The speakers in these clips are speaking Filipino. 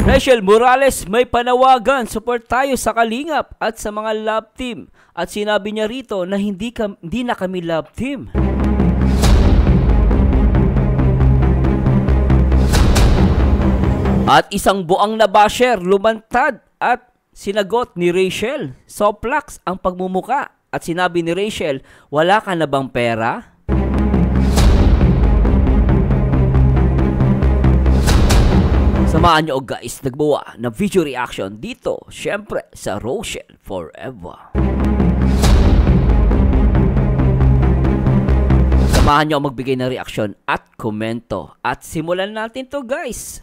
Rachel Morales, may panawagan. Support tayo sa Kalingap at sa mga love team. At sinabi niya rito na hindi na kami love team. At isang buang na basher lumantad at sinagot ni Rachel. Soplax ang pagmumuka. At sinabi ni Rachel, wala ka na bang pera? Samahan nyo guys, nagbawa ng video reaction dito, syempre sa Rochelle Forever. Samahan nyo magbigay ng reaction at komento. At simulan natin to guys.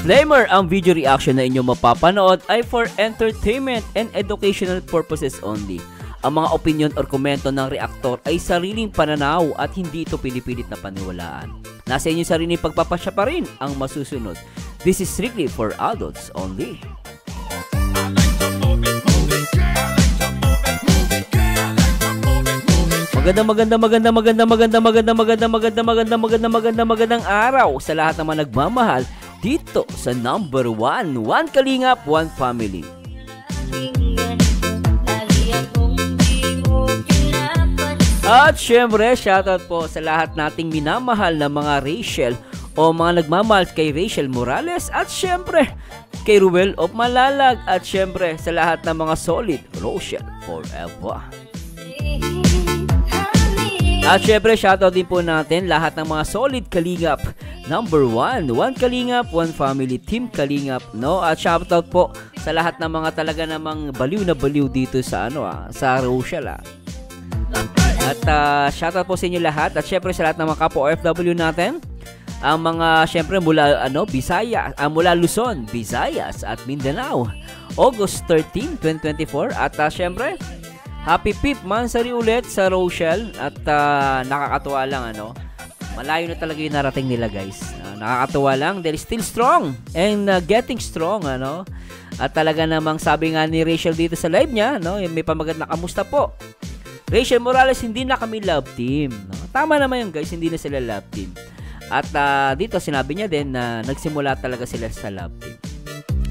Disclaimer, ang video reaction na inyong mapapanood ay for entertainment and educational purposes only. Ang mga opinion or komento ng reaktor ay sariling pananaw at hindi ito pinipilit na paniwalaan. Nasa inyong sariling pagpapasya pa rin ang masusunod. This is strictly for adults only. Magandang araw sa lahat ng mga nagmamahal dito sa number 1 Kalingap, 1 Family. At syempre, shoutout po sa lahat nating minamahal na mga Rachel o mga nagmamahal kay Rachel Morales at syempre kay Ruel of Malalag at syempre sa lahat ng mga solid Rochelle Forever. At syempre, shoutout din po natin lahat ng mga solid Kalingap number 1 Kalingap, 1 Family, Team Kalingap, no? At shoutout po sa lahat ng mga talaga namang baliw na baliw dito sa sa Rochelle. At shoutout po sa inyo lahat at syempre sa lahat ng mga kapwa OFW natin. Ang mga syempre mula Bisaya, mula Luzon, Visayas at Mindanao. August 13, 2024 at syempre Happy 5th Mansari ulit sa Rochelle at nakakatuwa lang malayo na talaga yung narating nila guys. Nakakatuwa lang, they're still strong and getting strong At talaga namang sabi nga ni Rachel dito sa live niya, may pamagat na kamusta po. Rachel Morales, hindi na kami love team. Tama naman yun guys, hindi na sila love team. At dito sinabi niya din na nagsimula talaga sila sa love team.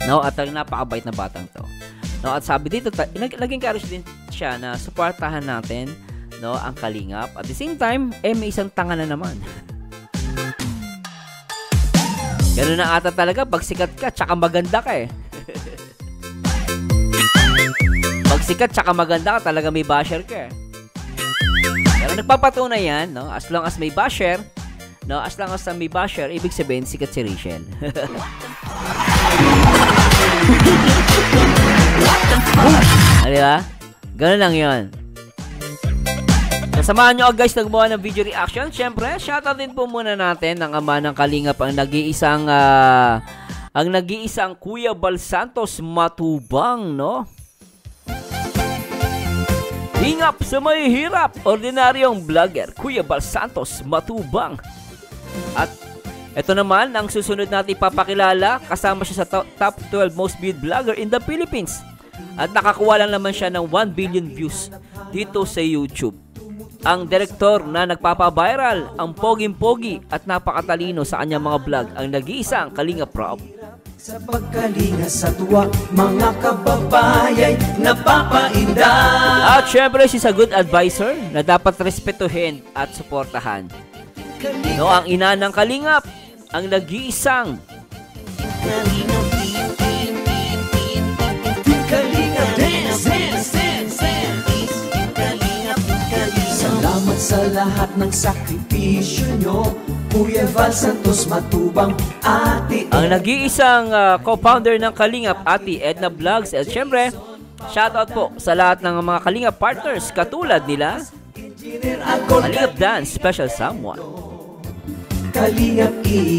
At napakabait na batang to. At sabi dito, naging encourage din siya na suportahan natin ang Kalingap. At the same time, may isang tanga na naman. Ganun na ata talaga, pag sikat ka, tsaka maganda ka Pag sikat, tsaka maganda ka, talaga may basher ka Pero nagpapatunay yan, as long as may basher, as long as may basher, ibig sabihin, sikat si Rachel. Diba? Ganun lang yun. Samahan nyo guys, nagbawa ng video reaction. Siyempre, shoutout din po muna natin ng ama ng Kalingap, ang nag-iisang Kuya Bal Santos Matubang, Hingap sa may hirap, ordinaryong vlogger, Kuya Bal Santos Matubang. At ito naman, ang susunod natin ipapakilala, kasama siya sa top 12 most viewed vlogger in the Philippines. At nakakuha lang naman siya ng 1 billion views dito sa YouTube. Ang direktor na nagpapaviral, ang poging-pogi at napakatalino sa kanyang mga vlog, ang nag-iisang Kalingap Rob. Sa pagkalinga sa tuwa, mga kababayay napapainda. At syempre, she's a good advisor na dapat respetuhin at suportahan. Ang ina ng Kalingap, ang nag-iisang Kalingap Salamat sa lahat ng sakripisyo nyo, Kuya Bal Santos Matubang, Ate ang nag-iisang co-founder ng Kalingap, Ate Edna Vlogs. At syempre, shoutout po sa lahat ng mga Kalingap partners katulad nila Kalingap Dance, Special Someone. Kalingap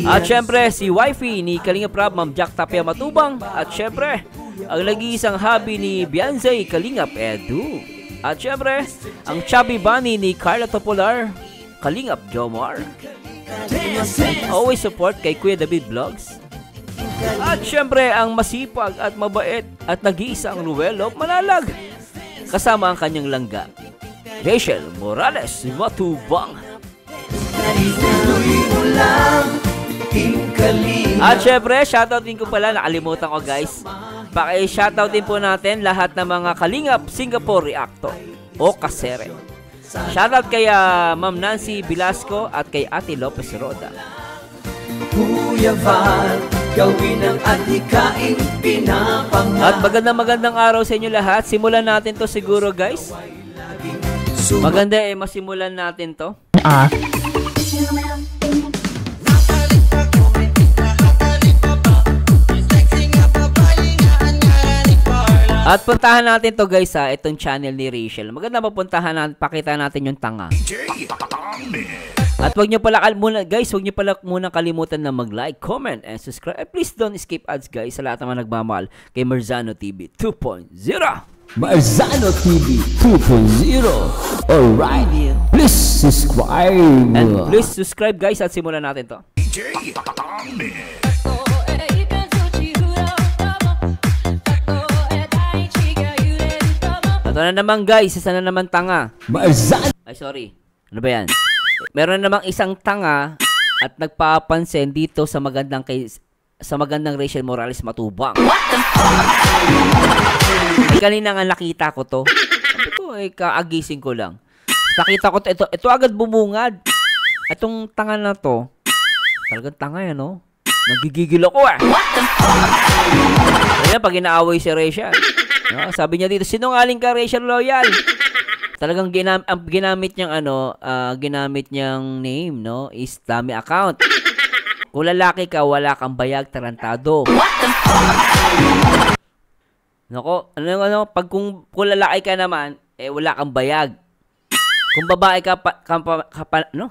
At syempre, si wifey ni Kalingap Rob, Ma'am Jack Tapia Matubang. At syempre, ang nag-iisang hobby ni Beyonce Kalingap Edu. At syempre, ang chubby bunny ni Carla Topolar, Kalingap Jomar. Always support kay Kuya David Vlogs. At syempre, ang masipag at mabait at nag-iisang Ruelo Malalag. Kasama ang kanyang langga, Rachel Morales Matubang. At syempre, shoutout din ko pala, nakalimutan ko guys. Paki-shoutout din po natin lahat ng mga Kalingap Singapore Reactor o kasere. Shoutout kay Ma'am Nancy Velasco at kay Ate Lopez Roda. Kuya Val, gawin ang adhikaing pinapangako. At magandang araw sa inyo lahat. Simulan natin to siguro guys. Maganda masimulan natin to. At puntahan natin to guys itong channel ni Rachel. Maganda mapuntahan natin, pakita natin yung tanga. At wag niyo pala muna guys, wag niyo pala muna kalimutan na mag-like, comment, and subscribe. Please don't skip ads guys sa lahat ng nagmamahal kay Marzano TV 2.0. Marzano TV 2.0. Alright. Please subscribe. And please subscribe guys at simulan natin to. Ito na naman guys, isa na naman tanga. Ay sorry, ano ba yan? Meron namang isang tanga at nagpapansin dito sa magandang Rachel Morales Matubang. Kanina nga nakita ko to. Ito kaagising ko lang. Nakita ko to, ito agad bumungad. Itong tanga na to, talagang tanga yan, no? Nagigigil ako Kaya pag inaaway si Rachel, no? Sabi niya dito, sinungaling ka Rachel Loyal. Talagang ginamit niyang ginamit niyang name, no, is dummy account. Kung lalaki ka, wala kang bayag, tarantado. Nako, pag kung lalaki ka naman, wala kang bayag. Kung babae ka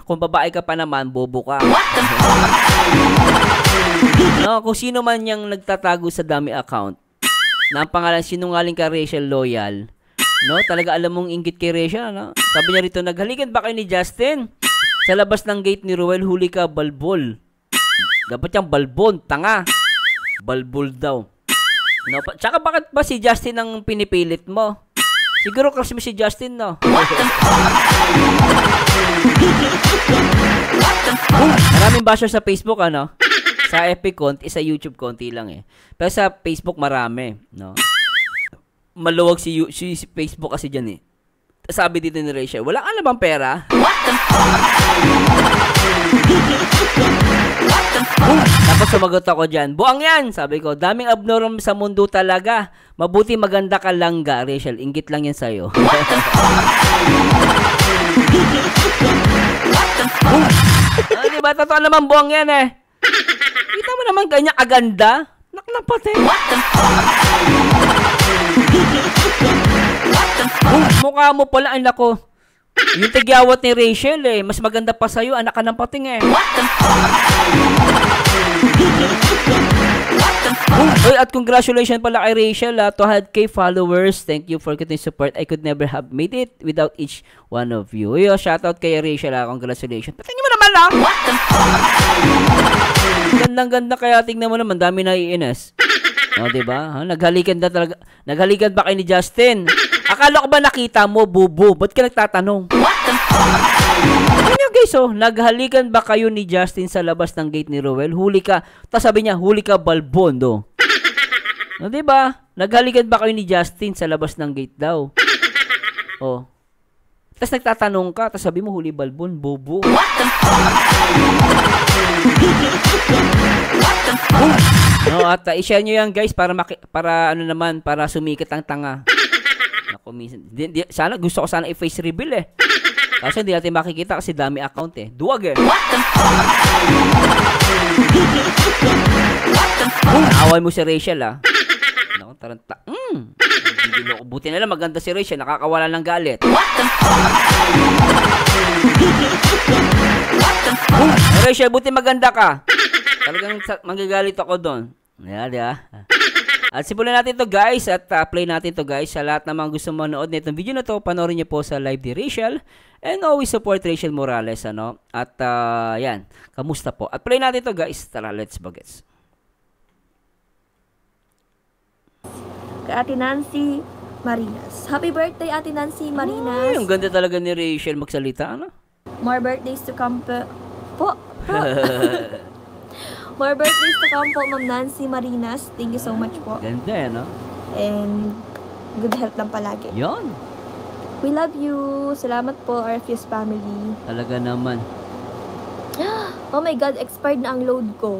kung babae ka pa naman, bobo ka. No, kung sino man yang nagtatago sa dummy account, na ang pangalan sinungaling ka Rachel Loyal, no, talaga alam mong inggit kay Rachel, no? Sabi niya rito, naghalikan ba kayo ni Justin? Sa labas ng gate ni Ruel, huli ka, balbol. Dapat yung balbon, tanga. Balbol daw. No, tsaka bakit ba si Justin ang pinipilit mo? Siguro crush mo si Justin, no? Maraming basher sa Facebook, ano? Sa FB konti, sa YouTube konti lang Pero sa Facebook marami, no? Maluwag si Facebook kasi dyan Sabi dito ni Rachel, wala ka na bang pera? Tapos sumagot ako dyan, buang yan! Sabi ko, daming abnormal sa mundo talaga. Mabuti maganda ka lang ga, Rachel. Inggit lang yan sa'yo. Diba? Totoo naman buang yan Kita mo naman ganyan aganda. Naknapate. Mukha mo pala, ay nako. Yung tigyawat ni Rachel mas maganda pa sa'yo, anak ka ng pating Oy, at congratulations pala kay Rachel 200k followers. Thank you for continued support. I could never have made it without each one of you. Oy, shoutout kay Rachel congratulations. Patingin mo naman Gandang-ganda kaya tingnan mo naman, dami na iinis. Diba? Naghalikan ba kayo ni Justin? Akala ko ba nakita mo, bubo? Ba't ka nagtatanong? Yun guys, naghalikan ba kayo ni Justin sa labas ng gate ni Ruel? Huli ka. Tapos sabi niya, huli ka balbon, diba? Naghalikan ba kayo ni Justin sa labas ng gate daw? Tapos nagtatanong ka, tapos sabi mo, huli balbon, bobo. No, at i-share nyo yan guys para para sumikat ang tanga. Naku, minsan, sana gusto ko sana i-face reveal Kasi hindi natin makikita kasi dami account Duwag Away mo si Rachel Naku, taranta. Buti na lang maganda si Rachel, nakakawala ng galit. Rachel, buti maganda ka. Talagang magagalit ako doon. Di ba? At simulan natin to guys at play natin to guys. Sa lahat ng mga gusto manood nitong video na to, panoorin niyo po sa live ni Rachel. And always support Rachel Morales, ano? At yan, kamusta po? At play natin to guys. Tara, let's bagets. Kay Ate Nancy Marinas. Happy birthday, Ate Nancy Marinas. Ay, ang ganda talaga ni Rachel magsalita, ano? More birthdays to come po. More birthdays to come po, Ma'am Nancy Marinas. Thank you so much po. Ganda, no? And good health lang palagi. Yon. We love you. Salamat po, RFU's family. Talaga naman. Oh my God, expired na ang load ko.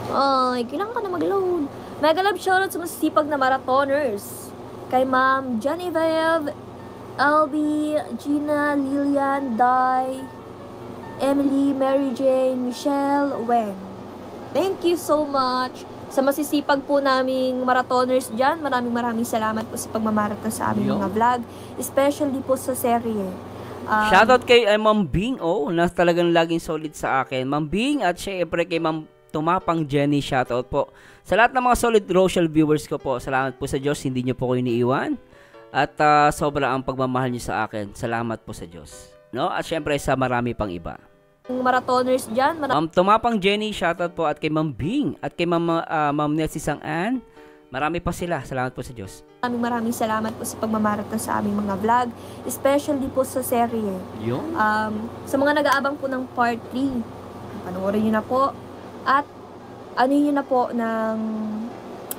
Ay, kailangan ka na mag-load. Mega love shoutout sa masisipag na marathoners. Kay Ma'am Genevieve, Albi, Gina, Lilian, Dai, Emily, Mary Jane, Michelle, Wen. Thank you so much sa masisipag po naming marathoners dyan. Maraming salamat po sa pagmamarathon sa aming mga vlog. Especially po sa serye. Shoutout kay Ma'am Bing, na talagang laging solid sa akin. Ma'am Bing at syempre kay Ma'am Tumapang Jenny, shoutout po. Sa lahat ng mga solid Rochelle viewers ko po, salamat po sa Diyos, hindi niyo po ko iniiwan. At sobra ang pagmamahal niyo sa akin. Salamat po sa Diyos. No? At syempre sa marami pang iba. Marathoners dyan. Ma'am Tumapang Jenny, shoutout po. At kay Ma'am Bing. At kay Ma'am Nessie Sang-An. Marami pa sila. Salamat po sa Diyos. Maraming salamat po sa pagmamarathon sa aming mga vlog. Especially po sa serye. Yung? Sa mga nag-aabang po ng part 3, panoorin nyo na po. At ano nyo na po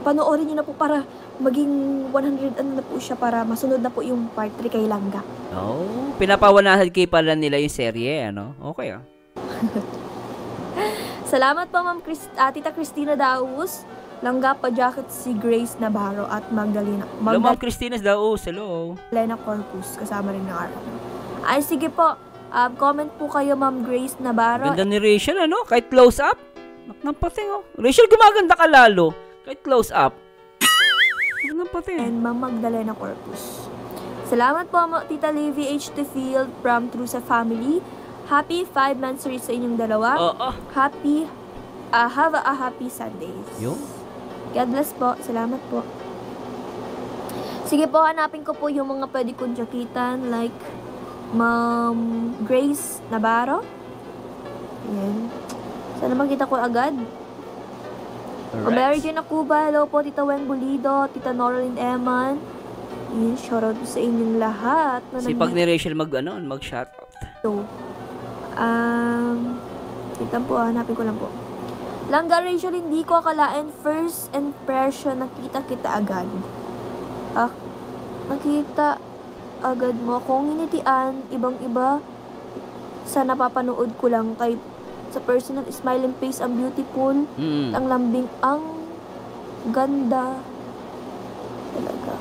panoorin nyo na po para maging 100 na po siya para masunod na po yung part 3 kay Langga. Oh, pinapawanahan kay pala nila yung serye, ano? Okay, Salamat po, Ma'am Tita Cristina Daus, Langga pa jacket si Grace Navarro at Magdalena. Hello, Ma'am Cristina Daus. Hello. Lena Corpus, kasama rin ng araw. Ay, sige po. Comment po kayo, Ma'am Grace Navarro. Ganda ni Rachel, ano? Kahit close up. Naknampating, Rachel, gumaganda ka lalo. Kahit close up. And Ma'am Magdalena Corpus. Salamat po, Tita Livy H. Field from Trusa Family. Happy 5 monthsary sa inyong dalawa. Happy, have a happy Sundays. Yung? God bless po. Salamat po. Sige po, hanapin ko po yung mga pwede kong jakitan like Ma'am Grace Navarro. Yan. Sana makita ko agad. O Mary Jane Acuba, hello po, Tita Wen Bulido, Tita Norlyn Eman. Yun, shoutout sa inyong lahat. Sipag ni Rachel mag-shoutout. So, kita po, hanapin ko lang po. Langga Rachel, hindi ko akalain first impression, nakita kita agad. Nakita agad mo. Kung hinitian, ibang-iba, sa napapanood ko lang kay sa personal, smiling face, ang beautiful, ang lambing, ang ganda. Talaga.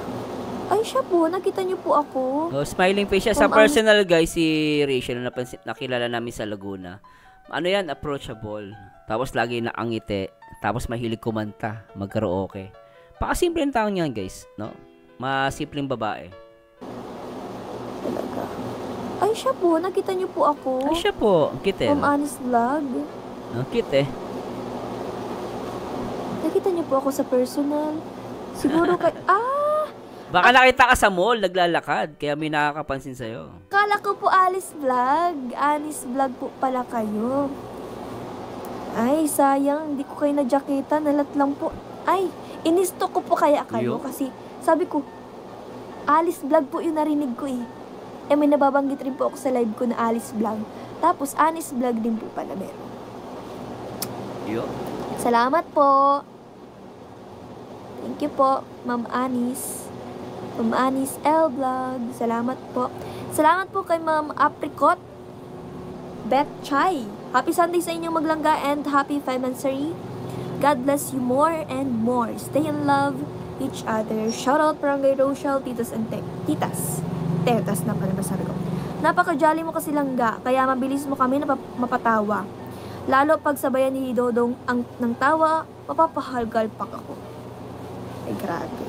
Ay, siya po, nakita niyo po ako. Smiling face siya. Sa personal, guys, si Rachel, nakilala namin sa Laguna. Ano yan? Approachable. Tapos lagi nakangiti. Tapos mahilig kumanta. Mag-karaoke. Pakasimpleng tao niyan, guys. No? Masimpleng babae. Talaga. Ay, siya po. Nakita niyo po ako. Ay, siya po. Kite. From Honest Vlog. Kite. Nakita niyo po ako sa personal. Siguro kay... Baka nakita ka sa mall, naglalakad. Kaya may nakakapansin sa'yo. Kala ko po Alice Vlog. Honest Vlog po pala kayo. Ay, sayang. Hindi ko kayo na-jaketa. Nalat lang po. Ay, inisto ko po kaya kayo. Kasi sabi ko, Alice Vlog po yung narinig ko eh. May nababanggit rin po ako sa live ko na Alice Vlog. Tapos, Honest Vlog din po pala meron. Salamat po. Thank you po, Ma'am Anis. Ma'am Anis L Vlog. Salamat po. Salamat po kay Ma'am Apricot Beth Chai. Happy Sunday sa inyong maglangga and happy 5th anniversary. God bless you more and more. Stay in love each other. Shout out Barangay Rochelle, titas and titas. Tetas na pala masabi ko. Napaka-jolly mo kasi Langga, kaya mabilis mo kami mapatawa. Lalo pag sabayan ni Dodong ng tawa, mapapahalgalpak ako. Ay, grabe.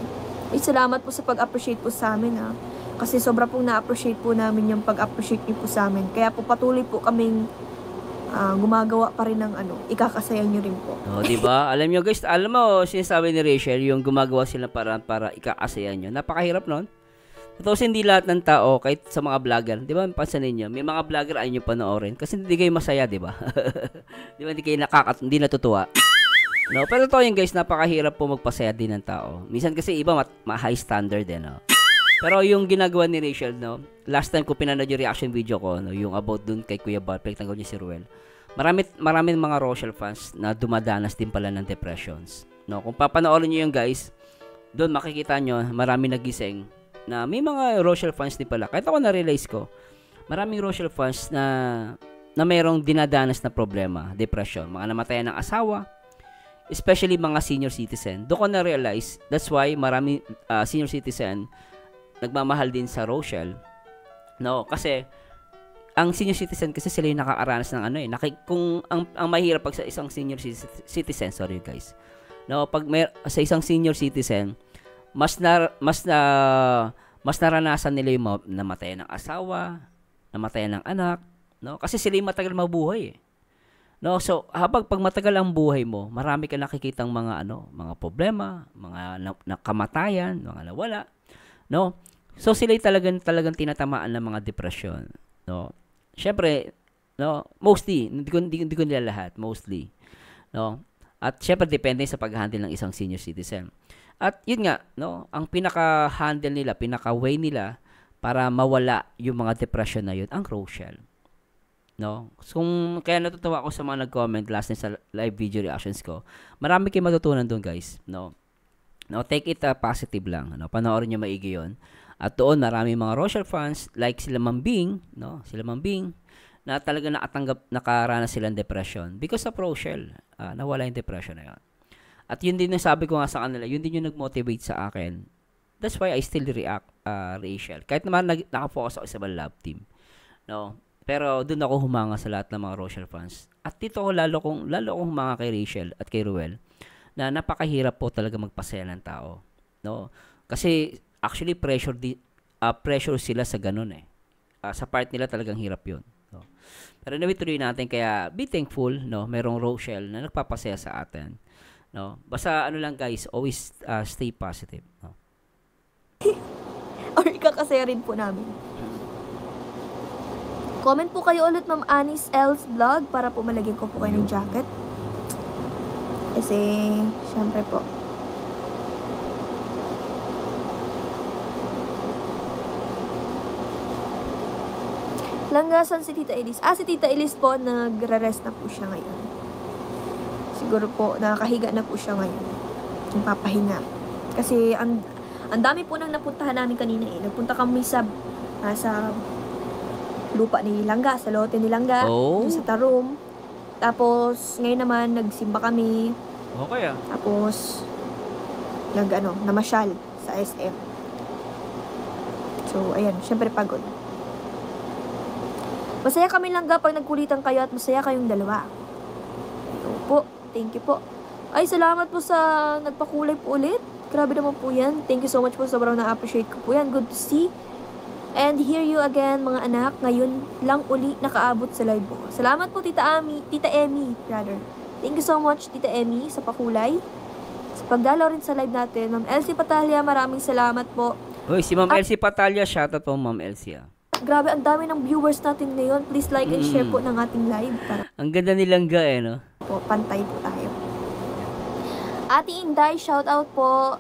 Ay, salamat po sa pag-appreciate po sa amin, ha. Kasi sobra pong na-appreciate po namin yung pag-appreciate niyo po sa amin. Kaya po patuloy po kaming gumagawa pa rin ng ikakasaya nyo rin po. Oh, di ba? Alam nyo guys, alam mo, sinasabi ni Rachel, yung gumagawa sila para ikakasaya nyo. Napakahirap nun. Tapos hindi lahat ng tao, kahit sa mga vlogger, di ba, pansin ninyo, may mga vlogger ayaw nyo panoorin kasi hindi kayo masaya, di ba? Di ba, hindi kayo hindi natutuwa. No, pero totoo yun guys, napakahirap po magpasaya din ng tao. Minsan kasi iba high standard din, no? Pero yung ginagawa ni Rachel, no, last time ko pinanood yung reaction video ko, no, yung about dun kay Kuya Bal, pinagtanggol niya si Ruel. Marami mga Rochelle fans na dumadanas din pala ng depressions. No, kung papanoorin niyo yung guys, doon makikita nyo, marami nagising na may mga Rochelle fans din pala. Kahit ako na-realize ko, maraming Rochelle fans na mayroong dinadanas na problema, depression, mga namatayan ng asawa, especially mga senior citizen. Doon ko na-realize, that's why marami senior citizen nagmamahal din sa Rochelle. No, kasi ang senior citizen kasi sila yung nakakaranas ng kung ang mahirap pag sa isang senior citizen, sorry guys. No, pag sa isang senior citizen, mas naranasan nila yung namatayan ng asawa, namatayan ng anak, no? Kasi sila yung matagal mabuhay. No, so pag matagal ang buhay mo, marami ka nakikitang mga mga problema, mga kamatayan, mga nawala, no? So sila yung talagang tinatamaan ng mga depression, no? Syempre, no, mostly, hindi ko nila lahat, mostly, no? At syempre depende sa pag-handle ng isang senior citizen. At yun nga, no, ang pinaka-handle nila, pinaka-way nila para mawala yung mga depression na yun, ang Rochelle. No? So, kaya natutuwa ako sa mga nag-comment last night sa live video reactions ko. Marami kayong matutunan doon, guys. No? No, take it positive lang. No? Panoorin nyo maigi yun. At doon, marami mga Rochelle fans, like sila Mambing, no? Sila Mambing, na talaga nakaranas silang depression. Because of Rochelle, nawala yung depression na yun. At yun din yung sabi ko nga sa kanila, yun din yung nag-motivate sa akin. That's why I still react, Rachel. Kahit naman nakafocus ako sa love team. No? Pero doon ako humanga sa lahat ng mga Rochelle fans. At dito ako lalo akong humanga kay Rachel at kay Ruel na napakahirap po talaga magpasaya ng tao. No? Kasi actually pressure sila sa ganun eh. Sa part nila talagang hirap yun. No? Pero nawituloy natin kaya be thankful, no? Merong Rochelle na nagpapasaya sa atin. No, basta lang guys, always stay positive, no. Or ikakasaya rin po namin. Comment po kayo ulit Ma'am Anis L's vlog para po malagyan ko po kayo ng jacket. Kasi syempre po Langgasan si Tita Elise. Si Tita Elise po nagre-rest na po siya ngayon. Siguro po, nakakahiga na po siya ngayon. Yung papahinga. Kasi, ang dami po nang napuntahan namin kanina eh. Nagpunta kami sa lupa ni Langga, sa lote ni Langga, sa Tarum. Tapos, ngayon naman, nagsimba kami. Okay Tapos, namasyal sa SM. So, ayan, syempre pagod. Masaya kami Langga pag nagkulitan kayo at masaya kayong dalawa. Ito po. Thank you po. Ay, salamat po sa nagpakulay po ulit. Grabe naman po yan. Thank you so much po. Sobrang na-appreciate ko po yan. Good to see. And hear you again, mga anak. Ngayon lang uli nakaabot sa live po. Salamat po, Tita Emmy, rather. Thank you so much, Tita Emmy, sa pakulay. Sa pagdalaw rin sa live natin. Ma'am Elsie Patalia, maraming salamat po. Uy, si Ma'am Elsie Patalia, shoutout po, Ma'am Elsie. Grabe, ang dami ng viewers natin ngayon. Please like and share po ng ating live. Ang ganda nilang no? Po, pantay po tayo. Ate Inday, shout out po.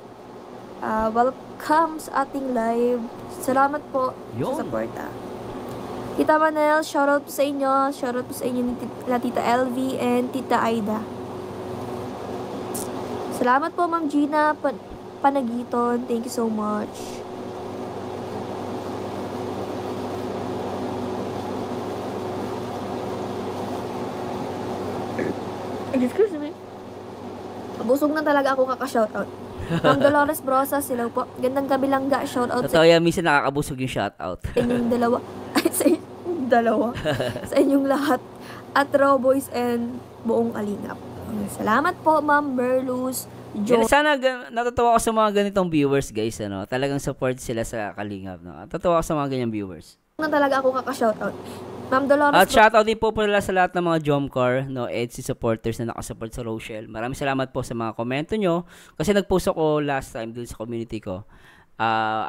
Welcome sa ating live. Salamat po sa support. Tita Manel, shout out po sa inyo. Shout out po sa inyo ni Tita LV and Tita Aida. Salamat po Ma'am Gina Panagiton. Thank you so much. Excuse me. Busog na talaga ako kaka-shoutout. From Dolores Brosas, sila po. Gandang gabi Langga, shoutout sa inyo. Minsan nakakabusog yung shoutout. Sa inyong dalawa. Sa inyong dalawa. Sa inyong lahat. At Raw Boys and buong Alingap. Salamat po, Ma'am Merluz. Sana natutuwa ako sa mga ganitong viewers, guys. Talagang support sila sa Kalingap. Natutuwa ako sa mga ganyang viewers. Na talaga ako kaka-shoutout. Ma'am Dolores At shoutout din po pala sa lahat ng mga Jomcar, no, EDSI supporters na nakasupport sa Rochelle. Maraming salamat po sa mga komento nyo. Kasi nag-post ako last time dun sa community ko.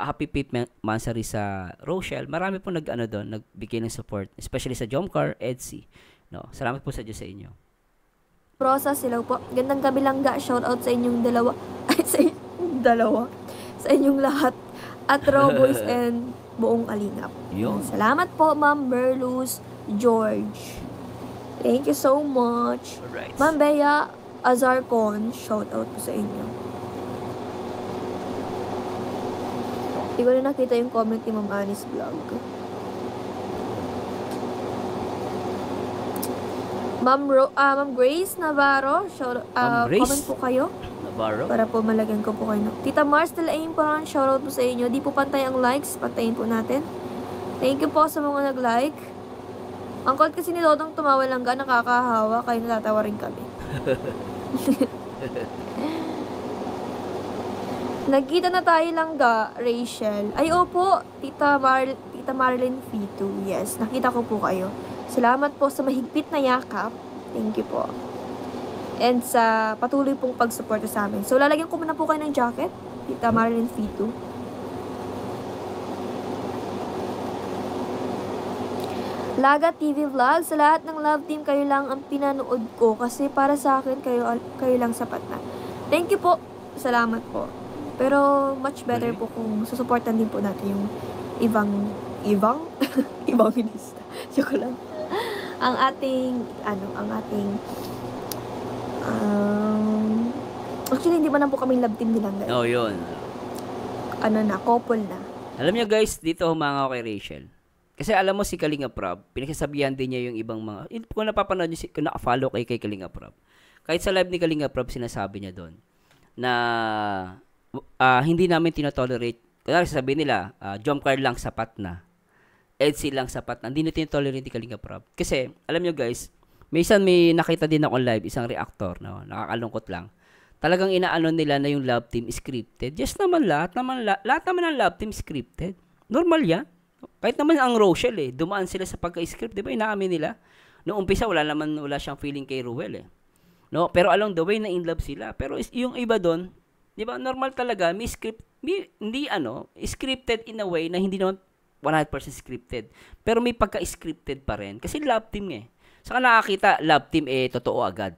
Happy 5th Mansari sa Rochelle. Marami po nagbigay ng support, especially sa Jomcar, EDSI. No, salamat po sa Diyos sa inyo. Rosa, silaw po. Gandang gabi lang ga. Shoutout sa inyong dalawa. Ay, sa inyong dalawa. Sa inyong lahat. At Roboys and buong Kalingap. Yun. Salamat po, Ma'am Berlus George. Thank you so much. Alright. Ma'am Bea Azarcon, shoutout po sa inyo. Hindi ko na nakita yung comment ni Ma'am Anis Vlog. Ma'am Grace Navarro, Grace comment po kayo. Navarro. Para po malagyan ko po kayo. Tita Mars Delaim po rin, shoutout po sa inyo. Di po pantay ang likes, pantayin po natin. Thank you po sa mga nag-like. Ang call kasi ni Dodong tumawa lang ga, nakakahawa, kaya natatawa rin kami. Nagkita na tayo lang ga, Rachel. Ay, opo, Tita Marilyn Fito. Yes, nakita ko po kayo. Salamat po sa mahigpit na yakap. Thank you po. And sa patuloy pong pag-suporta sa amin. So, lalagyan ko muna po kayo ng jacket. Tita Marilyn Fito. Laga TV Vlog. Sa lahat ng love team, kayo lang ang pinanood ko. Kasi para sa akin, kayo lang sapat na. Thank you po. Salamat po. Pero, much better po kung susuportan din po natin yung ibang lista. Joke lang. ang ating actually hindi man po kami love team nilang guys. Oh, yun. Couple na. Alam niyo guys, dito humanga ako kay Rachel. Kasi alam mo si Kalinga Prab, pinagsasabihan din niya yung ibang mga, kung napapanood niyo, kung naka-follow kay Kalinga Prab. Kahit sa live ni Kalinga Prab, sinasabi niya doon na hindi namin tinotolerate. Kaya sasabihin nila, Jomcar lang sapat na. EDSI lang sapat na. Hindi na tinotolerate ni Kalinga Prab. Kasi, alam nyo guys, may nakita din ako live, isang reactor, no? Nakakalungkot lang. Talagang inaano nila na yung love team scripted. Yes naman, lahat naman ng love team scripted. Normal yan. Kahit naman ang Rochelle, dumaan sila sa pagka-script, di ba? Inaamin nila. Noong umpisa, wala siyang feeling kay Ruel, No? Pero along the way, na in love sila. Pero yung iba doon, di ba? Normal talaga, scripted in a way na hindi naman 100% scripted. Pero may pagka-scripted pa rin. Kasi love team Saka nakakita, love team totoo agad.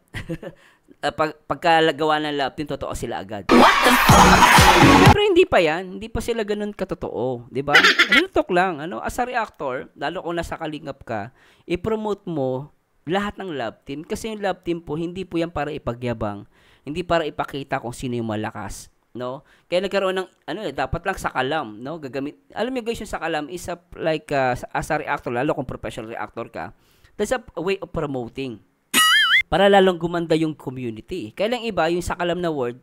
Pagkagawa ng love team, totoo sila agad. What the fuck? Pero hindi pa yan. Hindi pa sila ganun katotoo. Diba? Real talk lang. As a reactor, lalo kung nasa Kalingap ka, i-promote mo lahat ng love team. Kasi yung love team po, hindi po yan para ipagyabang. Hindi para ipakita kung sino yung malakas. No? Kaya nagkaroon ng dapat lang sakalam, no? Gagamit. Alam niyo guys, yung sakalam is as a reactor, lalo kung professional reactor ka. That's a way of promoting. Para lalong gumanda yung community. Kaya lang iba, yung sakalam na word,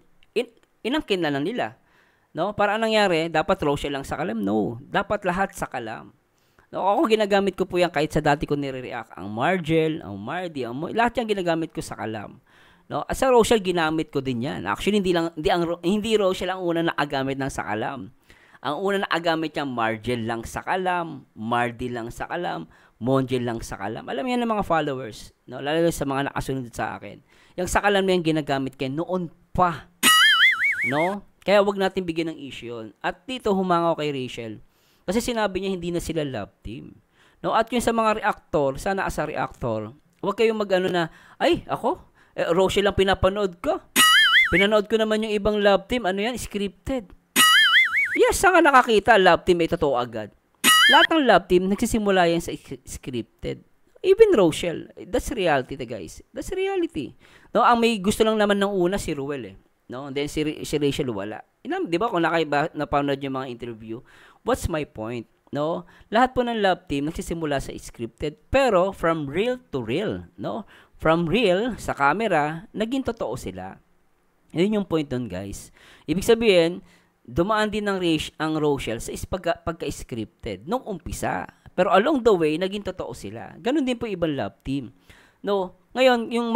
inangkin na lang nila. No? Para anong nangyari, dapat Rochelle lang sakalam? No. Dapat lahat sakalam. No, ako ginagamit ko po yan kahit sa dati ko nire-react. Ang Margel, ang Mardy, lahat yan ginagamit ko sa kalam. No? Sa Rochelle, ginamit ko din yan. Actually, hindi Rochelle ang una nakagamit ng sakalam. Ang una nakagamit niya, Margel lang sa kalam, Mardy lang sa kalam, Monjel lang sa kalam. Alam yan ng mga followers. No? Lalo sa mga nakasunod sa akin. Yung sa kalam na yan ginagamit kayo noon pa. No? Kaya wag natin bigyan ng issue yun. At dito, humangaw kay Rachel. Kasi sinabi niya, hindi na sila love team. No? At yung sa mga reactor, sana as a reactor, wag kayong mag-ano na, ay, ako? Rochelle lang pinapanood ko. Pinanood ko naman yung ibang love team. Ano yan? Scripted. Yes, saan ka nakakita? Love team ay totoo agad. Lahat ng love team, nagsisimula yan sa scripted. Even Rochelle. That's reality, guys. That's reality. No, ang may gusto lang naman ng una, si Ruel, No? And then si Rachel wala. Di ba kung napanood yung mga interview, what's my point? No? Lahat po ng love team, nagsisimula sa scripted. Pero, from real to real. No? From real, sa camera, naging totoo sila. Yun yung point doon, guys. Ibig sabihin, dumaan din ang Rochelle sa pagka-scripted nung umpisa. Pero along the way, naging totoo sila. Ganon din po ibang love team. No? Ngayon, yung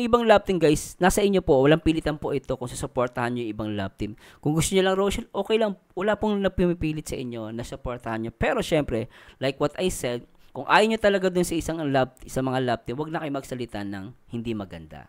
ibang love team, guys, nasa inyo po. Walang pilitan po ito kung susuportahan nyo yung ibang love team. Kung gusto nyo lang Rochelle, okay lang. Wala pong napipilit sa inyo na suportahan nyo. Pero syempre, like what I said, Kung ayaw nyo talaga dun sa sa mga love team, wag na kayo magsalita ng hindi maganda.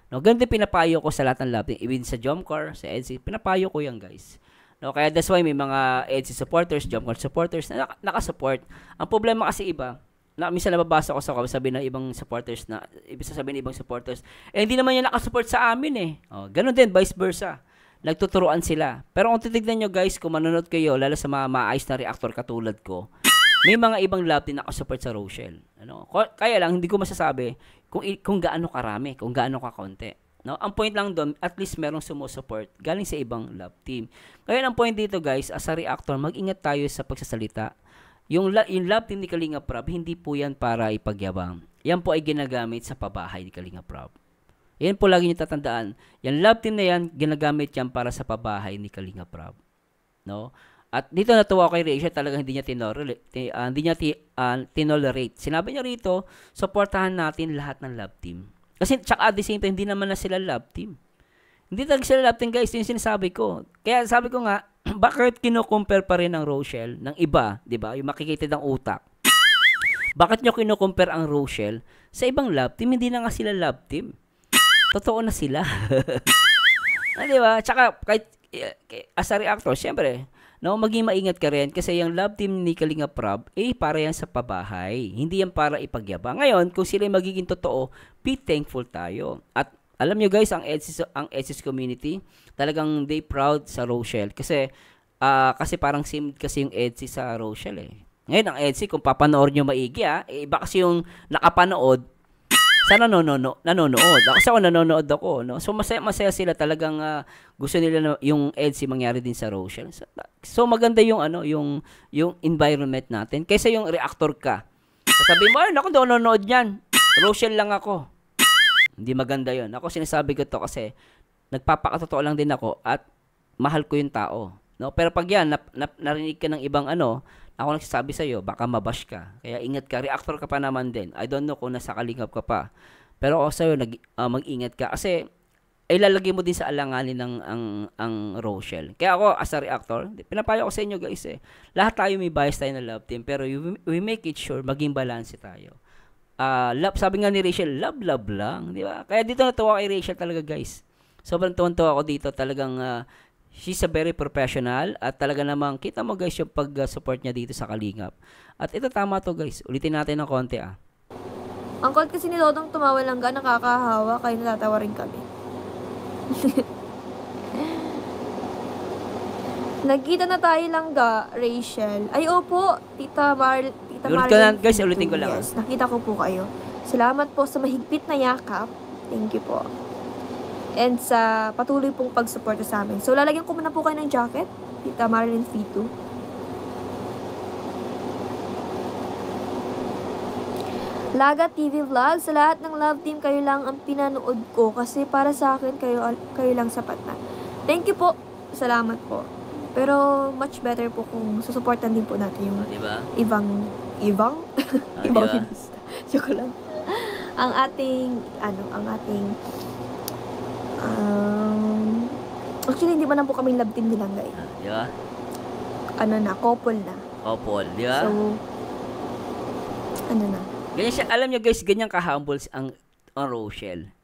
No, ganito pinapayo ko sa lahat ng love team. Even sa Jomcar, sa EDSI, pinapayo ko yan, guys. No, kaya that's why may mga EDSI supporters, Jomcar supporters na nakasupport. Ang problema kasi iba, minsan nababasa ko sa sabi ng ibang supporters na, ibig sabihin ng ibang supporters, hindi naman yan nakasupport sa amin eh. Ganun din, vice versa. Nagtuturuan sila. Pero kung titignan nyo guys, kung manonood kayo, lalo sa mga maayos na reactor katulad ko, may mga ibang love team nakasupport sa Rochelle. Kaya lang, hindi ko masasabi kung gaano karami, kung gaano kakonti. No? Ang point lang doon, at least merong sumusupport galing sa ibang love team. Kaya ang point dito guys, as a reactor, mag-ingat tayo sa pagsasalita. Yung love team ni Kalinga Prab, hindi po yan para ipagyabang. Yan po ay ginagamit sa pabahay ni Kalinga Prab. Yan po lagi nyo tatandaan. Yung love team na yan, ginagamit yan para sa pabahay ni Kalinga Prab. No? At dito natuwa kay Rachel, talagang hindi niya tinolerate. Sinabi niya rito, supportahan natin lahat ng love team. Kasi tsaka at the same time, hindi naman na sila love team. Hindi talaga sila love team guys, yung sinasabi ko. Kaya sabi ko nga, bakit kino-compare pa rin ang Rochelle ng iba, 'di ba? Yung makikita ng utak. Bakit nyo kino-compare ang Rochelle sa ibang love team? Hindi na nga sila love team. Totoo na sila. 'Di ba? Tsaka kahit as a reactor, syempre, no, maging maingat ka rin kasi yung love team ni Kalinga Prab, para yan sa pabahay. Hindi yan para ipagyabang. Ngayon, kung sila magiging totoo, be thankful tayo. At alam nyo guys, ang EDSIS community, talagang they proud sa Rochelle. Kasi parang same kasi yung EDSI sa Rochelle eh. Ngayon, ang EDSI, kung papanood nyo maigi iba kasi yung nakapanood sa nanonood. Kasi ako nanonood ako. No? So, masaya sila talagang gusto nila yung EDSI mangyari din sa Rochelle. So, maganda yung, yung environment natin. Kaysa yung reactor ka. Sabi mo, ako doon nanonood yan. Rochelle lang ako. Hindi maganda yun. Ako sinasabi ko to kasi nagpapakatotoo lang din ako at mahal ko yung tao. No? Pero pag yan, narinig ka ng ibang ako nagsasabi sa'yo, baka mabash ka. Kaya ingat ka, reactor ka pa naman din. I don't know kung nasa Kalingap ka pa. Pero ako sa'yo, mag-ingat ka. Kasi, ilalagay mo din sa alanganin ang Rochelle. Kaya ako, as a reactor, pinapayo ko sa inyo guys lahat tayo may bias tayo na love team, pero we make it sure, maging balance tayo. Sabi nga ni Rachel, love lang, di ba? Kaya dito natuwa kay Rachel talaga guys. Sobrang tuwan-tuwa ako dito, talagang she's a very professional at talaga namang kita mo guys yung pag-support niya dito sa Kalingap. At ito tama to guys, ulitin natin ng konti Ang kulit kasi ni Dodong tumawa lang ga, nakakahawa, kaya natatawa rin kami. Nagkita na tayo lang ga, Rachel. Ay opo, Tita Marilyn. Guys, ulitin ko lang. Yes, nakita ko po kayo. Salamat po sa mahigpit na yakap. Thank you po. And sa patuloy pong pag-suporta sa amin. So, lalagyan ko muna po kayo ng jacket. Tita Marilyn Fito. Laga TV Vlog. Sa lahat ng love team, kayo lang ang pinanood ko. Kasi para sa akin, kayo lang sapat na. Thank you po. Salamat po. Pero, much better po kung susuportan din po natin yung diba? ibang diba? Joke lang. ang ating actually hindi ba na po kaming love team nilang guys. Di ba? Couple na. Couple, di ba? So, Ganyan siya, alam nyo guys, ganyan ka-humble ang Rochelle.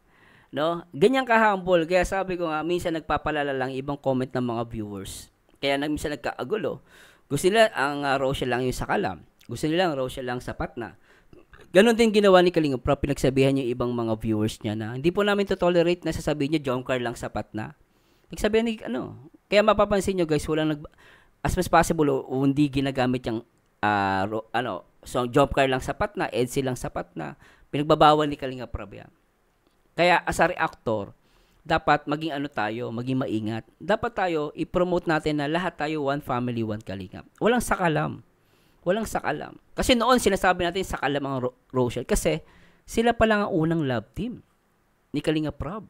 No? Ganyan ka-humble. Kaya sabi ko nga, minsan nagpapalala lang ibang comment ng mga viewers. Kaya minsan nagkaagulo. Gusto nila ang Rochelle lang yung sakalam. Gusto nila ang Rochelle lang sapat na. Ganon din ginawa ni Kalinga Prab, pinagsabihan yung ibang mga viewers niya na hindi po namin to tolerate na sasabihin niya Jomcar lang sapat na. Nagsabihan ni Kaya mapapansin nyo guys, as much possible hindi ginagamit yung so Jomcar lang sapat na, EDSI lang sapat na. Pinagbabawal ni Kalinga Prab yan. Kaya as a reactor, dapat maging maging maingat. Dapat tayo i-promote natin na lahat tayo one family, one Kalinga. Walang sakalam. Kasi noon sinasabi natin sakalam ang Rochelle kasi sila pa lang ang unang love team ni Kalinga Prab.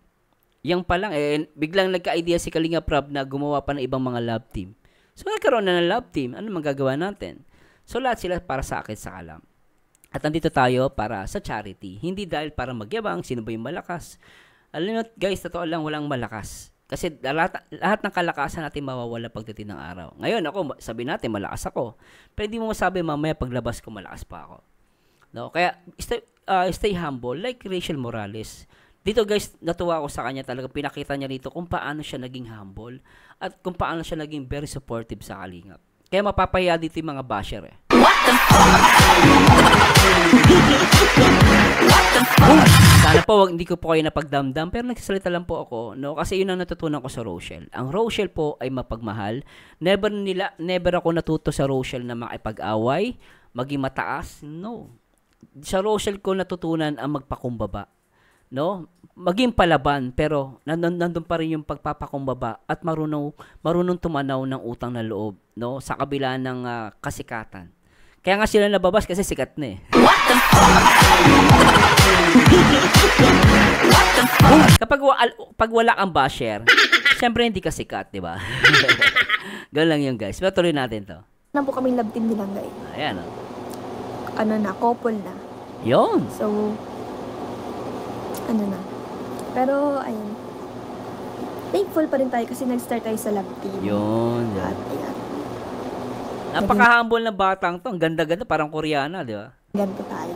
Yang pa lang biglang nagka-idea si Kalinga Prab na gumawa pa ng ibang mga love team. So nagkaroon na ng love team. Ano magagawa natin? So lahat sila para sa akin sakalam. At nandito tayo para sa charity. Hindi dahil para magyabang, sino ba yung malakas. Alam nyo guys, totoo lang walang malakas. Kasi lahat ng kalakasan natin mawawala pagdating ng araw. Ngayon ako, sabi natin malakas ako. Pero hindi mo masabi mamaya paglabas ko malakas pa ako. No? Kaya stay humble like Rachel Morales. Dito guys, natuwa ako sa kanya talaga. Pinakita niya dito kung paano siya naging humble at kung paano siya naging very supportive sa Kalingap. Kaya mapapahiya dito yung mga basher eh. Sana po hindi ko po kayo napagdamdam pero nagsasalita lang po ako, no? Kasi yun ang natutunan ko sa Rochelle. Ang Rochelle po ay mapagmahal. Never ako natuto sa Rochelle na makipag-away, maging mataas. No. Sa Rochelle ko natutunan ang magpakumbaba. No? Maging palaban pero nandun pa rin yung pagpapakumbaba at marunong tumanaw ng utang na loob, no? Sa kabila ng kasikatan. Kaya nga sila nababas kasi sikat na eh. Pag wala kang basher, syempre hindi ka sikat, di ba? Ganun lang yun, guys. Pero tuloy natin to. Na po kaming love team nilang guys. Ayan, Ano na, couple na. Yun. So, ano na. Pero, ayun. Thankful pa rin tayo kasi nag-start tayo sa love team. Yun. At, ayan. Napaka-humble na batang to. Ang ganda-ganda, parang Koreana, di ba? Ganito tayo.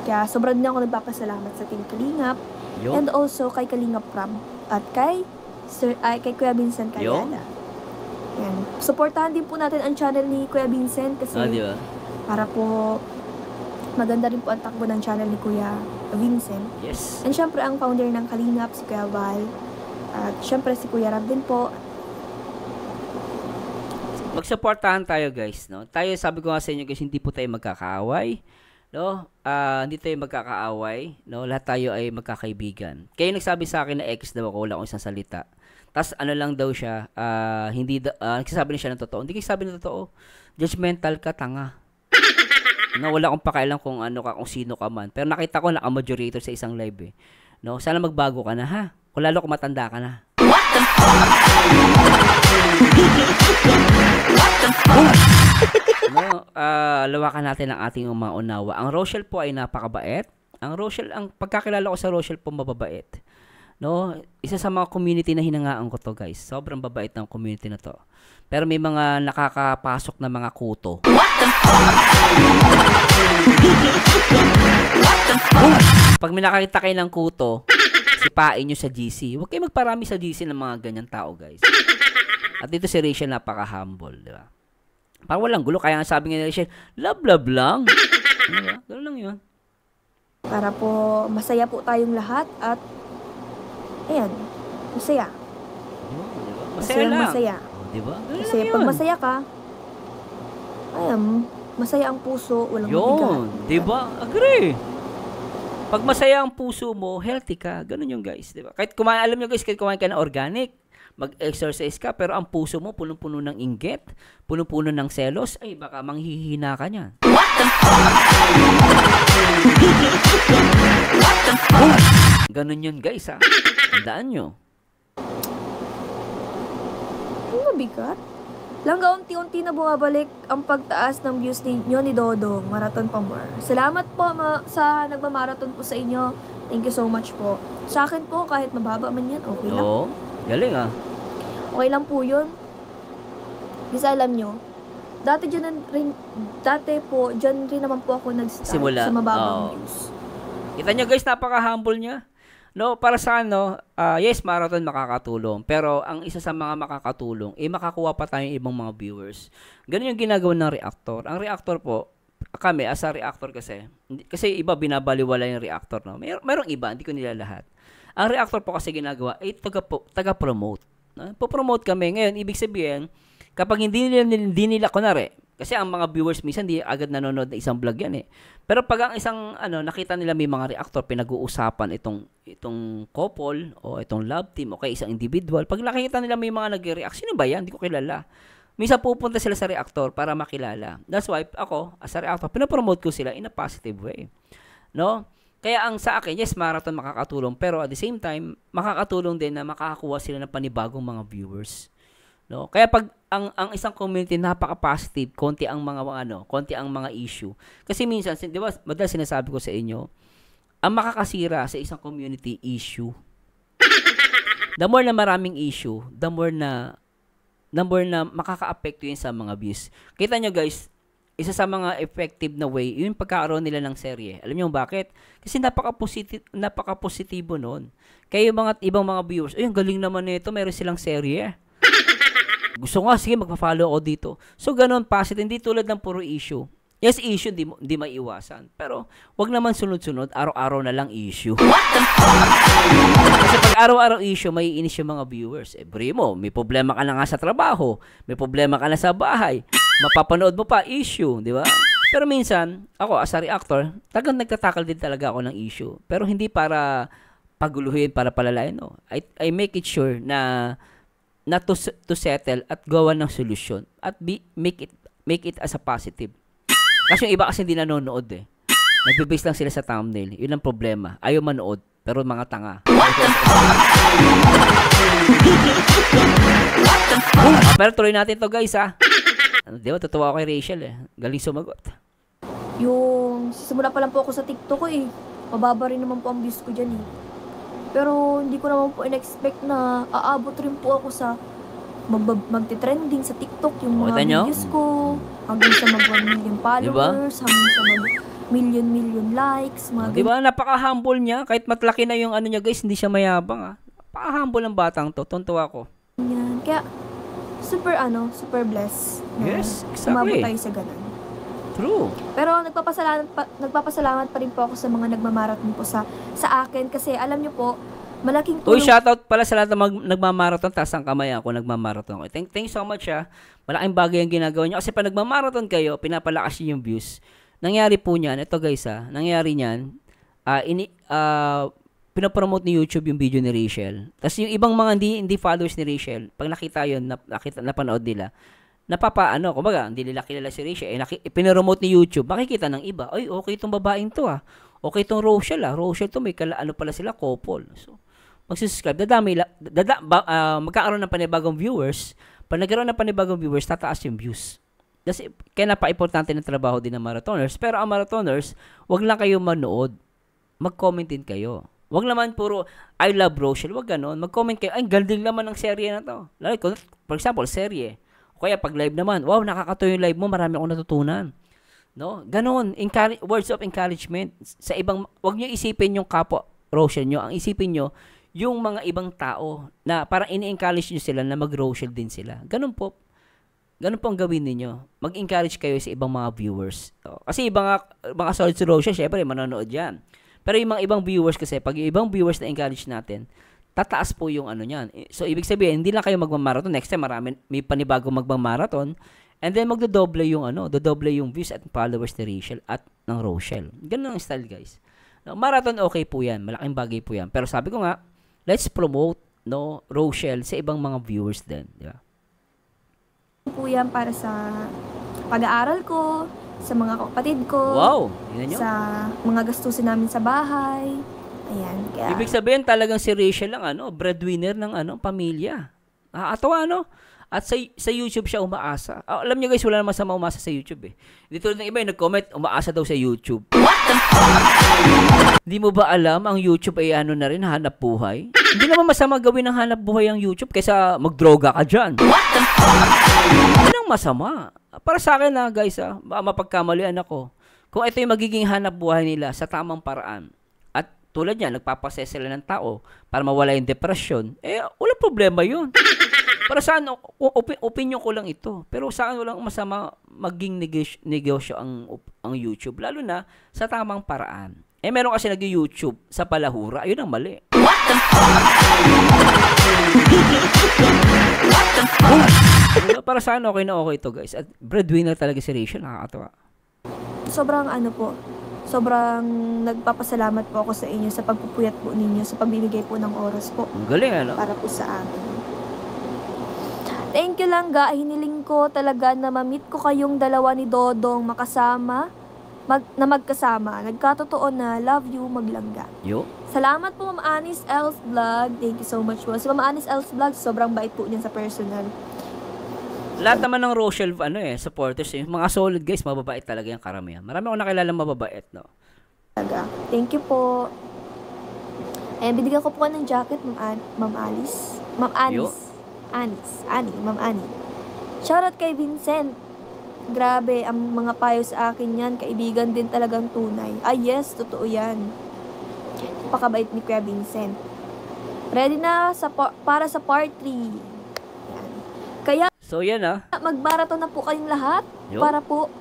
Kaya sobrang din ako nagpapasalamat sa Team Kalingap. Yun. And also kay Kalingap Prab. At kay Kuya Vincent Cayala. Yan. Supportahan din po natin ang channel ni Kuya Vincent kasi di ba? para po maganda rin po ang takbo ng channel ni Kuya Vincent. Yes. And syempre ang founder ng Kalingap, si Kuya Val. At syempre si Kuya Rab din po. Magsuportahan tayo guys, no? Tayo, sabi ko nga sa inyo guys, hindi po tayo magkakaaway, no? Hindi tayo magkakaaway, no? Lahat tayo ay magkakaibigan. Kaya nagsabi sa akin na ex daw ako, wala akong isang salita. Tas ano lang daw siya, nagsasabi na siya ng totoo. Hindi kayo sabi ng totoo. Judgmental ka, tanga. No, wala akong pakialam kung ano ka, kung sino ka man. Pero nakita ko naka-moderator sa isang live eh. No, sana magbago ka na ha. Kung lalo kung matanda ka na. No, lawakan natin ang ating mga unawa. Ang Rochelle po ay napakabait. Ang pagkakilala ko sa Rochelle po mababait. No, isa sa mga community na hinangaan ko to, guys. Sobrang babait ng community na to. Pero may mga nakakapasok na mga kuto. Pag may nakakita kayo ng kuto, sipain nyo sa GC. Huwag kayo magparami sa GC ng mga ganyan tao, guys. At dito si Rachel napaka-humble, di ba? Parang walang gulo. Kaya nga sabi nga ni Rachel, love lang. Diba? Gano'n lang yun. Para po masaya po tayong lahat at ayan, masaya. Diba? Masaya lang. Masaya. Diba? Kasi pag masaya ka, ayan, masaya ang puso, walang mabigat. Yun, diba? Agree. Pag masaya ang puso mo, healthy ka. Ganun yung guys, diba? Kahit alam nyo guys, kahit kumain ka ng organic, mag-exercise ka, pero ang puso mo punong-puno ng inggit, punong-puno ng selos, ay baka manghihina ka niyan. Ganun yun guys ha. Tandaan nyo. Ang mabigat. Langga unti-unti na bumabalik ang pagtaas ng views ninyo ni Dodong, Marathon pa more. Salamat po sa nagmamarathon po sa inyo. Thank you so much po. Sa akin po, kahit mababa man yan, okay lang. Oo, galing ah. Okay lang po yun. Kasi alam nyo, dati po, dyan rin naman po ako nag-start Simula. sa mababang views. Kita nyo guys, napaka-humble niya. No, para sa yes, marathon makakatulong. Pero ang isa sa mga makakatulong, makakuha pa tayong ibang mga viewers. Ganun yung ginagawa ng reactor. Ang reactor po, kami, as a reactor kasi iba binabaliwala yung reactor. No? Merong iba, hindi ko nila lahat. Ang reactor po kasi ginagawa, taga-promote. No? Po-promote kami. Ngayon, ibig sabihin, kapag hindi nila kunwari, kasi ang mga viewers minsan hindi agad nanonood ng isang vlog yan eh. Pero pag ang isang nakita nila may mga reactor pinag-uusapan itong couple o itong love team o kaya isang individual, pag nakikita nila may mga nagre-react, sino ba yan? Hindi ko kilala. Minsan pupunta sila sa reactor para makilala. That's why ako as a reactor pinapromote ko sila in a positive way. No? Kaya ang sa akin, yes, marathon makakatulong, pero at the same time, makakatulong din na makakakuha sila ng panibagong mga viewers. No? Kaya pag ang isang community napaka-positive, konti ang mga issue. Kasi minsan, 'di ba, madalas sinasabi ko sa inyo, ang makakasira sa isang community issue. The more na maraming issue, the more na makaka-apekto yun sa mga views. Kita nyo guys, isa sa mga effective na way, yung pagkakaroon nila ng serye. Alam niyo bakit? Kasi napaka-positibo noon. Kaya yung mga ibang mga viewers, ay, ang galing naman nito, meron silang serye. Gusto nga, sige, magpa-follow ako dito. So, ganun, positive. Hindi tulad ng puro issue. Yes, issue, di maiiwasan. Pero, wag naman sunod-sunod, araw-araw na lang issue. Kasi pag araw-araw issue, may inis yung mga viewers. Brimo, may problema ka na nga sa trabaho, may problema ka na sa bahay, mapapanood mo pa, issue, di ba? Pero minsan, ako as a reactor, talagang nagtatakal din talaga ako ng issue. Pero hindi para paguluhin, para palalain, no. I make it sure na to settle at gawa ng solusyon at make it as a positive. Kasi yung iba kasi hindi nanonood eh. Nagbe-base lang sila sa thumbnail. Yun ang problema. Ayaw manood, pero mga tanga. Pero tuloy natin to guys ha. Di ba, totoo ako kay Rachel eh. Galing sumagot. Yung sisimula pa lang po ako sa TikTok ko eh. Mababa rin naman po ang views ko dyan eh. Pero hindi ko naman po in-expect na aabot rin po ako sa magte-trending sa TikTok yung mga videos ko. Hanggang sa mag 1 million followers, diba? Hanggang sa mag million likes. Diba? Napaka-humble niya. Kahit matlaki na yung ano niya guys, hindi siya mayabang ha. Napaka-humble ng batang to. Tuntua ako. Yan. Kaya, super blessed. Yes, exactly. Umabot tayo sa ganun. True. Pero nagpapasalamat pa rin po ako sa mga nagmamarathon po sa akin kasi alam niyo po, malaking tulong. Shoutout pala sa lahat ng nagmamarathon, taas ang kamay ako, nagmamarathon. Thank you so much ha. Malaking bagay ang ginagawa niyo kasi pag nagmamarathon kayo, pinapalakas niyo yung views. Nangyari po niyan, ito guys ha, nangyari niyan, pinapromote ni YouTube yung video ni Rachel. Tapos yung ibang mga hindi followers ni Rachel, pag nakita yun, napanood nila, kumbaga, hindi nila kilala si Rachel, pinapromote ni YouTube, makikita ng iba, ay, okay itong babaeng to ha. Okay itong Rochelle ha. Rochelle to, may pala sila, couple. So, mag-subscribe. Magkakaroon ng panibagong viewers. Pag nagkaroon ng panibagong viewers, tataas yung views. Kasi, kaya napaka-importante ng trabaho din ng marathoners. Pero ang marathoners, wag lang kayo manood. Mag-comment din kayo. Wag naman puro, I love Rochelle. Wag ganon. Mag-comment kayo, ay, ganding naman ng serye na to. For example, serye. O kaya pag live naman, wow, nakakatuwa yung live mo, marami akong natutunan. No? Ganon, words of encouragement. Sa ibang, wag niyo isipin yung kapwa Rochelle nyo. Ang isipin nyo, yung mga ibang tao na parang ini-encourage nyo sila na mag-Rochelle din sila. Ganon po. Ganon po ang gawin niyo. Mag-encourage kayo sa ibang mga viewers. Kasi mga solid si Rochelle, syempre, manonood yan. Pero yung mga ibang viewers kasi, pag yung ibang viewers na encourage natin, tataas po yung ano niyan. So, ibig sabihin, hindi lang kayo magmamarathon. Next time, may panibago magmamarathon. And then, dodoble yung views at followers ni Rachel at ng Rochelle. Ganun ang style, guys. No, marathon, okay po yan. Malaking bagay po yan. Pero sabi ko nga, let's promote Rochelle sa ibang mga viewers din. Di ba? Po yan para sa pag-aaral ko, sa mga kapatid ko. Wow! Yun sa mga gastusin namin sa bahay. Ayan. Kaya, ibig sabihin talagang si Rachel ang breadwinner ng pamilya. Atawa, At sa YouTube siya umaasa. Alam niyo guys, wala naman sama umasa sa YouTube eh. Dito ng iba yung nag-comment, umaasa daw sa YouTube. What the fuck? Hindi mo ba alam, ang YouTube ay na rin, hanap buhay? Hindi naman masama gawin ng hanap buhay ang YouTube kaysa magdroga ka dyan. What the fuck? Hindi nang masama. Para sa akin guys, mapagkamalian ako. Kung ito yung magiging hanap buhay nila sa tamang paraan, at tulad niya, nagpapasaya sila ng tao para mawala yung depression, wala problema yun. Para saan, opinion ko lang ito. Pero saan walang masama maging negosyo ang YouTube. Lalo na sa tamang paraan. Meron kasi nag-YouTube sa palahura. Ayun ang mali. What the fuck? Para saan okay na okay ito guys. At breadwinner talaga si Rachel. Nakakatawa. Sobrang sobrang nagpapasalamat po ako sa inyo sa pagpupuyat po ninyo, sa pagbibigay po ng oras po. Ang galing para po sa amin. Thank you lang hiniling ko talaga na ma-meet ko kayong dalawa ni Dodong magkasama. Nagkatotoo na love you maglangga. Yo. Salamat po Ma'am Anis Else Vlog. Thank you so much po. Si Ma'am Anis Else Vlog, sobrang bait po niyan sa personal. Lahat naman ng Rochelle supporters, mga solid guys, mababait talaga yung karamihan. Marami akong nakilala mababait, no. Talaga. Thank you po. Binigyan ko po ng jacket, Ma'am Alice. Ma'am Anis. Yo. Ma'am Ani. Shoutout kay Vincent. Grabe, ang mga payo sa akin yan, kaibigan din talagang tunay. Yes, totoo yan. Napakabait ni Kuya Vincent. Ready na para sa part 3. Yan. Kaya, So yan mag-marathon na po kayong lahat Yo. para po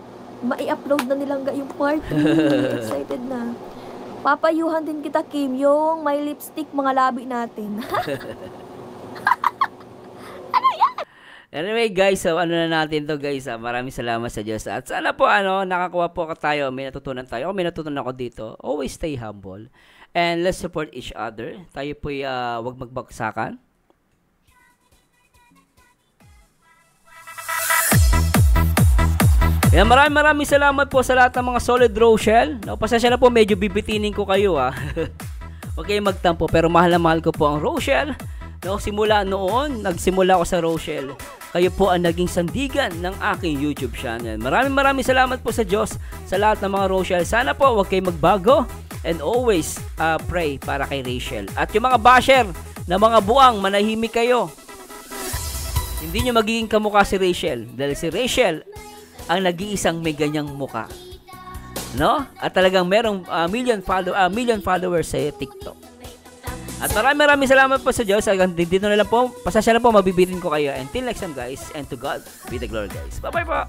mai-upload na nilang yung part 3. Excited na. Papayuhan din kita, Kim, yung may lipstick mga labi natin. Anyway guys, so ano na natin to guys. Maraming salamat sa Diyos. At sana po nakakuha po tayo, may natutunan tayo. May natutunan ako dito. Always stay humble. And let's support each other. Tayo po wag magbagsakan. Yan, maraming salamat po sa lahat ng mga solid Rochelle. No, pasensya na po, medyo bibitinin ko kayo Huwag kayong magtampo, pero mahal na mahal ko po ang Rochelle. No, simula noon, nagsimula ako sa Rochelle. Kayo po ang naging sandigan ng aking YouTube channel. Maraming salamat po sa Diyos sa lahat ng mga Rochelle. Sana po huwag kayong magbago and always pray para kay Rachel. At yung mga basher na mga buwang, manahimik kayo. Hindi nyo magiging kamukha si Rachel. Dahil si Rachel ang nag-iisang may ganyang muka. No? At talagang merong million followers sa TikTok. At maraming salamat po sa Diyos. Dito na lang po. Pasasya na po, mabibitin ko kayo. Until next time guys, and to God be the glory guys. Bye-bye po!